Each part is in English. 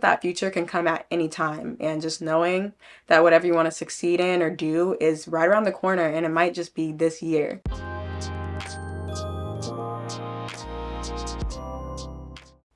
That future can come at any time, and just knowing that whatever you want to succeed in or do is right around the corner, and it might just be this year.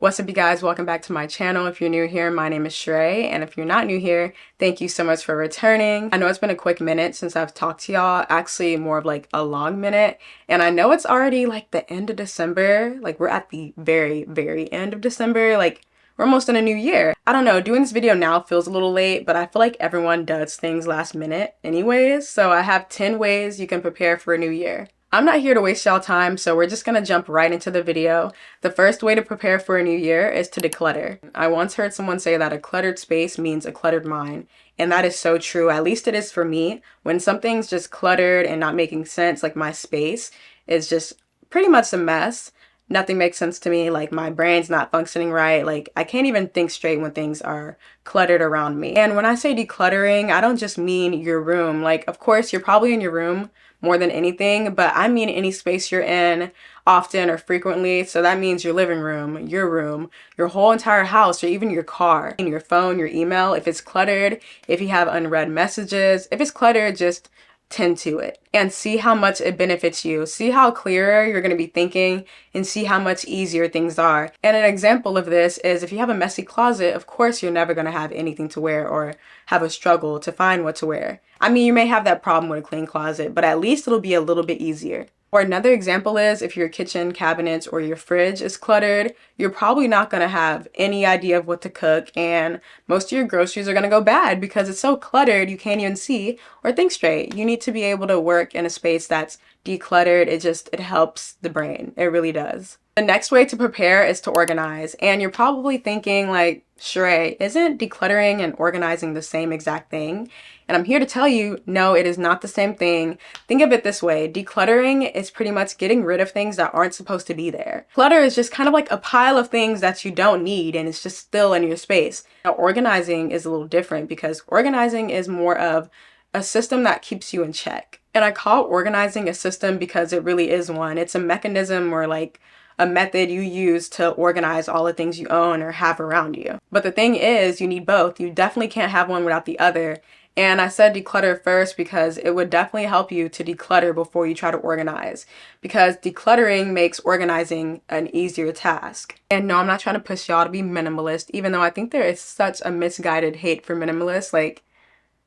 What's up, you guys? Welcome back to my channel. If you're new here, my name is Shrey, and if you're not new here, thank you so much for returning. I know it's been a quick minute since I've talked to y'all, actually more of like a long minute, and I know it's already like the end of December, like we're at the very end of December, like we're almost in a new year. I don't know, doing this video now feels a little late, but I feel like everyone does things last minute anyways, so I have 10 ways you can prepare for a new year. I'm not here to waste y'all time, so we're just gonna jump right into the video. The first way to prepare for a new year is to declutter. I once heard someone say that a cluttered space means a cluttered mind, and that is so true. At least it is for me. When something's just cluttered and not making sense, like my space is just pretty much a mess. Nothing makes sense to me, like my brain's not functioning right, like I can't even think straight when things are cluttered around me. And when I say decluttering, I don't just mean your room. Like, of course, you're probably in your room more than anything, but I mean any space you're in often or frequently. So that means your living room, your whole entire house, or even your car, your phone, your email. If it's cluttered, if you have unread messages, if it's cluttered, just tend to it and see how much it benefits you. See how clearer you're going to be thinking and see how much easier things are. And an example of this is if you have a messy closet, of course you're never going to have anything to wear or have a struggle to find what to wear. I mean, you may have that problem with a clean closet, but at least it'll be a little bit easier. Or another example is if your kitchen cabinets or your fridge is cluttered, you're probably not going to have any idea of what to cook, and most of your groceries are going to go bad because it's so cluttered you can't even see or think straight. You need to be able to work in a space that's decluttered. It helps the brain. It really does. The next way to prepare is to organize, and you're probably thinking like, Shrey, isn't decluttering and organizing the same exact thing? And I'm here to tell you, no, it is not the same thing. Think of it this way. Decluttering is pretty much getting rid of things that aren't supposed to be there. Clutter is just kind of like a pile of things that you don't need and it's just still in your space. Now, organizing is a little different because organizing is more of a system that keeps you in check. And I call organizing a system because it really is one. It's a mechanism or like a method you use to organize all the things you own or have around you. But the thing is, you need both. You definitely can't have one without the other. And I said declutter first because it would definitely help you to declutter before you try to organize, because decluttering makes organizing an easier task. And no, I'm not trying to push y'all to be minimalist, even though I think there is such a misguided hate for minimalists. Like,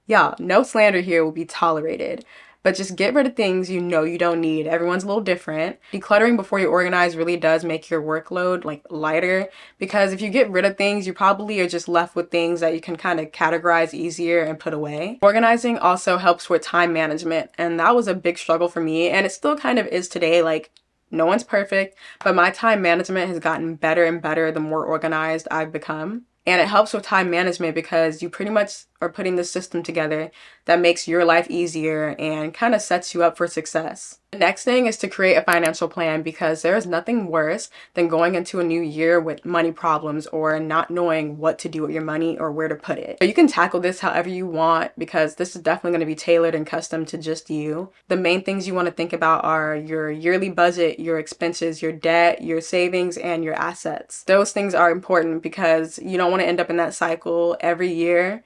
y'all, no slander here will be tolerated. But just get rid of things you know you don't need. Everyone's a little different. Decluttering before you organize really does make your workload like lighter, because if you get rid of things, you probably are just left with things that you can kind of categorize easier and put away. Organizing also helps with time management, and that was a big struggle for me, and it still kind of is today. Like, no one's perfect, but my time management has gotten better and better the more organized I've become. And it helps with time management because you pretty much are putting the system together that makes your life easier and kind of sets you up for success. The next thing is to create a financial plan, because there is nothing worse than going into a new year with money problems or not knowing what to do with your money or where to put it. So you can tackle this however you want, because this is definitely going to be tailored and custom to just you. The main things you want to think about are your yearly budget, your expenses, your debt, your savings, and your assets. Those things are important because you don't want to end up in that cycle every year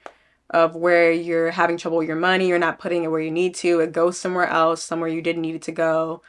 of where you're having trouble with your money, you're not putting it where you need to, it goes somewhere else, somewhere you didn't need it to go,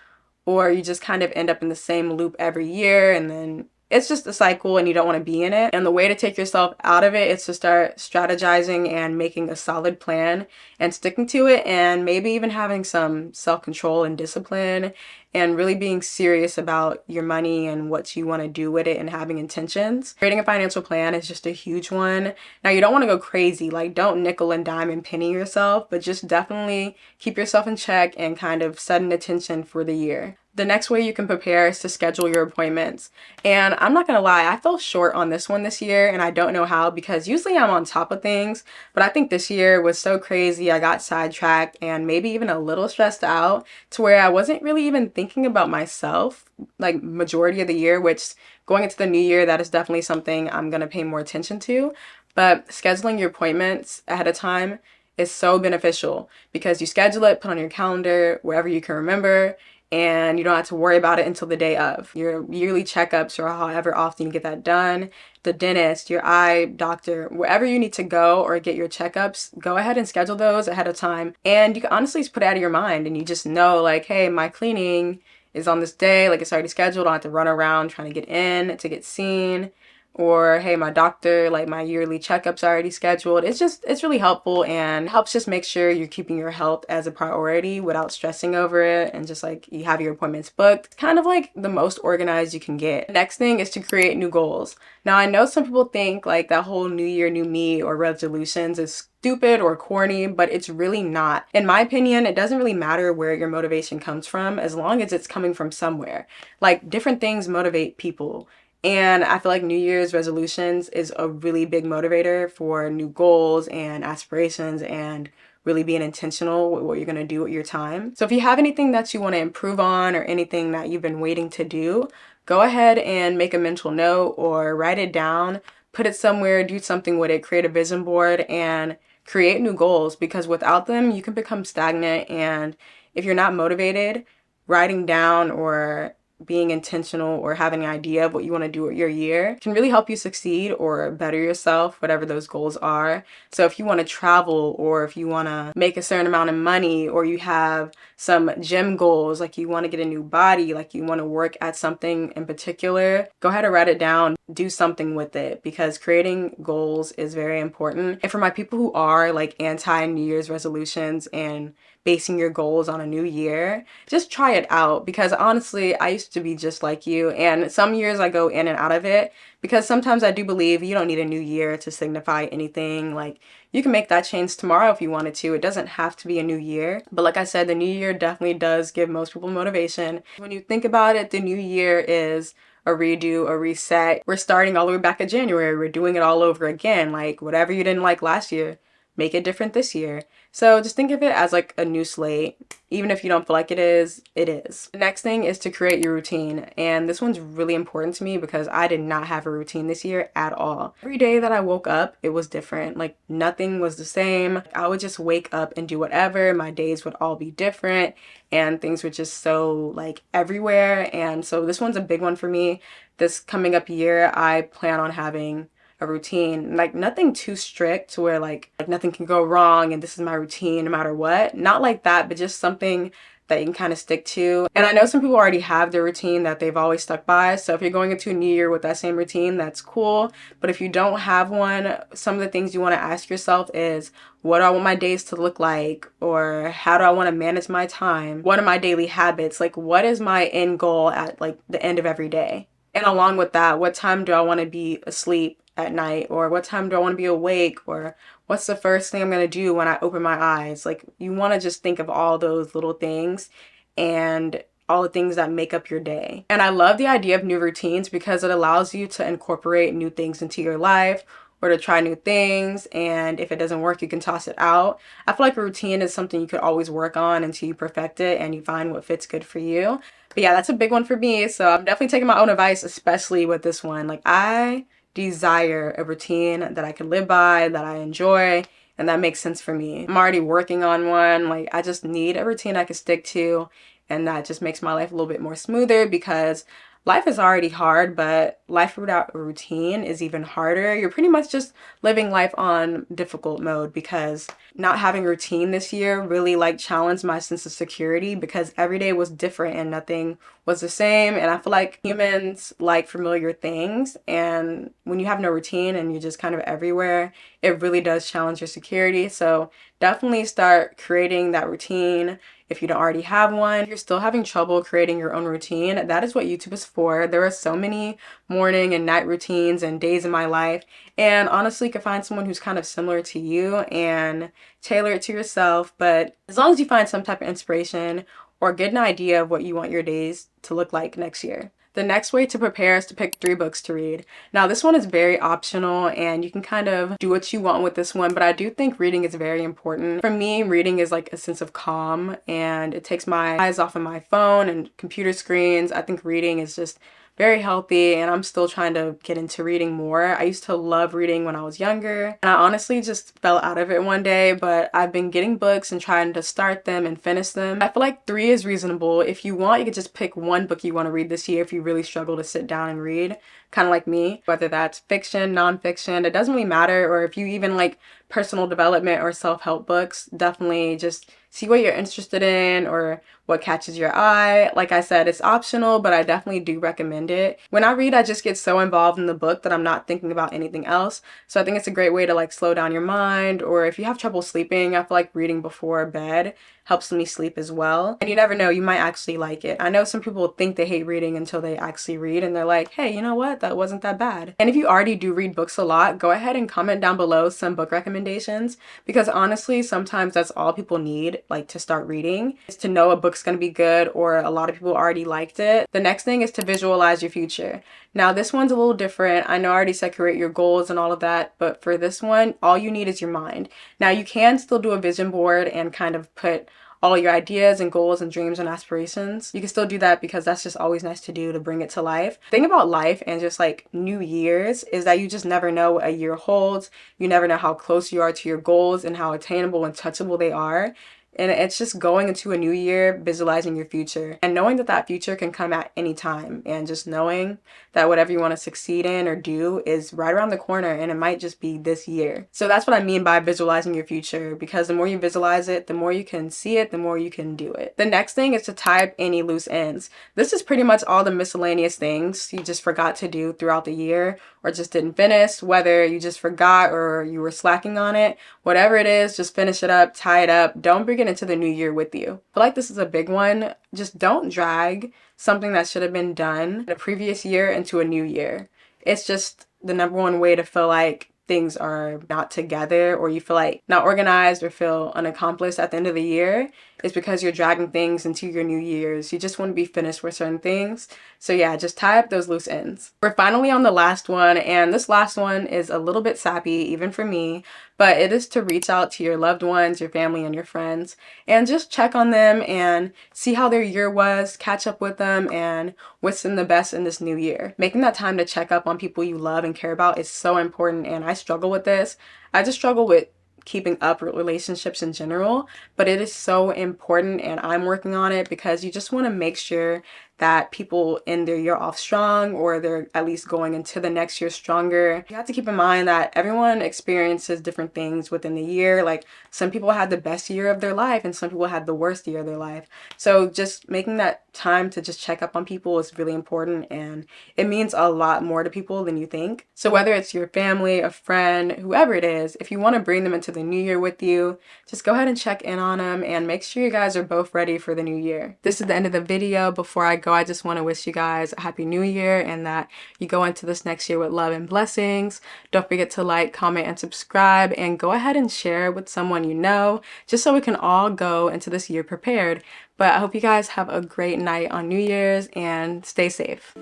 or you just kind of end up in the same loop every year, and then it's just a cycle and you don't want to be in it. And the way to take yourself out of it is to start strategizing and making a solid plan and sticking to it, and maybe even having some self-control and discipline and really being serious about your money and what you want to do with it and having intentions. Creating a financial plan is just a huge one. Now, you don't want to go crazy, like don't nickel and dime and penny yourself, but just definitely keep yourself in check and kind of set an intention for the year. The next way you can prepare is to schedule your appointments. And I'm not gonna lie, I fell short on this one this year, and I don't know how, because usually I'm on top of things, but I think this year was so crazy I got sidetracked and maybe even a little stressed out to where I wasn't really even thinking about myself like majority of the year, which going into the new year, that is definitely something I'm gonna pay more attention to. But scheduling your appointments ahead of time is so beneficial because you schedule it, put on your calendar, wherever you can remember, and you don't have to worry about it until the day of. Your yearly checkups or however often you get that done, the dentist, your eye doctor, wherever you need to go or get your checkups, go ahead and schedule those ahead of time. And you can honestly just put it out of your mind and you just know like, hey, my cleaning is on this day, like it's already scheduled. I don't have to run around trying to get in to get seen. Or hey, my doctor, like my yearly checkups already scheduled. It's really helpful and helps just make sure you're keeping your health as a priority without stressing over it, and just like you have your appointments booked, kind of like the most organized you can get. Next thing is to create new goals. Now I know some people think like that whole new year, new me or resolutions is stupid or corny, but it's really not. In my opinion, it doesn't really matter where your motivation comes from as long as it's coming from somewhere. Like different things motivate people. And I feel like New Year's resolutions is a really big motivator for new goals and aspirations and really being intentional with what you're going to do with your time. So if you have anything that you want to improve on or anything that you've been waiting to do, go ahead and make a mental note or write it down, put it somewhere, do something with it, create a vision board and create new goals, because without them, you can become stagnant. And if you're not motivated, writing down or being intentional or having an idea of what you want to do with your year can really help you succeed or better yourself, whatever those goals are. So if you want to travel, or if you want to make a certain amount of money, or you have some gym goals, like you want to get a new body, like you want to work at something in particular, go ahead and write it down, do something with it, because creating goals is very important. And for my people who are like anti New Year's resolutions and basing your goals on a new year, just try it out, because honestly, I used to be just like you, and some years I go in and out of it, because sometimes I do believe you don't need a new year to signify anything. Like you can make that change tomorrow if you wanted to. It doesn't have to be a new year. But like I said, the new year definitely does give most people motivation. When you think about it, the new year is a redo, a reset. We're starting all the way back in January. We're doing it all over again. Like whatever you didn't like last year, make it different this year. So just think of it as like a new slate. Even if you don't feel like it is, it is. The next thing is to create your routine. And this one's really important to me because I did not have a routine this year at all. Every day that I woke up, it was different. Like nothing was the same. I would just wake up and do whatever. My days would all be different and things were just so like everywhere. And so this one's a big one for me. This coming up year, I plan on having a routine, like nothing too strict to where like nothing can go wrong and this is my routine no matter what. Not like that, but just something that you can kind of stick to. And I know some people already have their routine that they've always stuck by. So if you're going into a new year with that same routine, that's cool. But if you don't have one, some of the things you want to ask yourself is, what do I want my days to look like? Or how do I want to manage my time? What are my daily habits? Like what is my end goal at like the end of every day? And along with that, what time do I want to be asleep at night? Or what time do I want to be awake? Or what's the first thing I'm going to do when I open my eyes? Like you want to just think of all those little things and all the things that make up your day. And I love the idea of new routines because it allows you to incorporate new things into your life or to try new things. And if it doesn't work, you can toss it out. I feel like a routine is something you could always work on until you perfect it and you find what fits good for you. But yeah, that's a big one for me. So I'm definitely taking my own advice, especially with this one. Like I desire a routine that I can live by, that I enjoy, and that makes sense for me. I'm already working on one. Like I just need a routine I can stick to, and that just makes my life a little bit more smoother, because life is already hard, but life without a routine is even harder. You're pretty much just living life on difficult mode, because not having a routine this year really like challenged my sense of security, because every day was different and nothing was the same. And I feel like humans like familiar things, and when you have no routine and you're just kind of everywhere, it really does challenge your security. So definitely start creating that routine. If you don't already have one, if you're still having trouble creating your own routine, that is what YouTube is for. There are so many morning and night routines and days in my life. And honestly, you can find someone who's kind of similar to you and tailor it to yourself. But as long as you find some type of inspiration or get an idea of what you want your days to look like next year. The next way to prepare is to pick 3 books to read. Now this one is very optional and you can kind of do what you want with this one, but I do think reading is very important. For me, reading is like a sense of calm and it takes my eyes off of my phone and computer screens. I think reading is just very healthy, and I'm still trying to get into reading more. I used to love reading when I was younger, and I honestly just fell out of it one day, but I've been getting books and trying to start them and finish them. I feel like 3 is reasonable. If you want, you could just pick one book you want to read this year if you really struggle to sit down and read, kind of like me, whether that's fiction, nonfiction, it doesn't really matter, or if you even like personal development or self-help books, definitely just see what you're interested in or what catches your eye. Like I said, it's optional, but I definitely do recommend it. When I read, I just get so involved in the book that I'm not thinking about anything else. So I think it's a great way to like slow down your mind, or if you have trouble sleeping, I feel like reading before bed helps me sleep as well. And you never know, you might actually like it. I know some people think they hate reading until they actually read and they're like, hey, you know what? That wasn't that bad. And if you already do read books a lot, go ahead and comment down below some book recommendations, because honestly, sometimes that's all people need, like to start reading, is to know a book's gonna be good or a lot of people already liked it. The next thing is to visualize your future. Now this one's a little different. I know I already said create your goals and all of that, but for this one, all you need is your mind. Now you can still do a vision board and kind of put all your ideas and goals and dreams and aspirations. You can still do that because that's just always nice to do to bring it to life. The thing about life and just like New Year's is that you just never know what a year holds. You never know how close you are to your goals and how attainable and touchable they are. And it's just going into a new year, visualizing your future and knowing that that future can come at any time, and just knowing that whatever you want to succeed in or do is right around the corner, and it might just be this year. So that's what I mean by visualizing your future, because the more you visualize it, the more you can see it, the more you can do it. The next thing is to tie up any loose ends. This is pretty much all the miscellaneous things you just forgot to do throughout the year or just didn't finish, whether you just forgot or you were slacking on it. Whatever it is, just finish it up, tie it up. Don't bring it into the new year with you. I feel like this is a big one. Just don't drag something that should have been done the previous year into a new year. It's just the number one way to feel like things are not together, or you feel like not organized or feel unaccomplished at the end of the year, is because you're dragging things into your new year's. You just want to be finished with certain things. So yeah, just tie up those loose ends. We're finally on the last one, and this last one is a little bit sappy even for me, but it is to reach out to your loved ones, your family, and your friends, and just check on them and see how their year was, catch up with them, and wish them the best in this new year. Making that time to check up on people you love and care about is so important, and I struggle with this. I just struggle with keeping up with relationships in general, but it is so important, and I'm working on it, because you just want to make sure that people end their year off strong, or they're at least going into the next year stronger. You have to keep in mind that everyone experiences different things within the year. Like some people had the best year of their life and some people had the worst year of their life. So just making that time to just check up on people is really important, and it means a lot more to people than you think. So whether it's your family, a friend, whoever it is, if you want to bring them into the new year with you, just go ahead and check in on them and make sure you guys are both ready for the new year. This is the end of the video. Before I go, I just want to wish you guys a happy new year, and that you go into this next year with love and blessings. Don't forget to like, comment, and subscribe, and go ahead and share with someone you know, just so we can all go into this year prepared. But I hope you guys have a great night on New Year's and stay safe.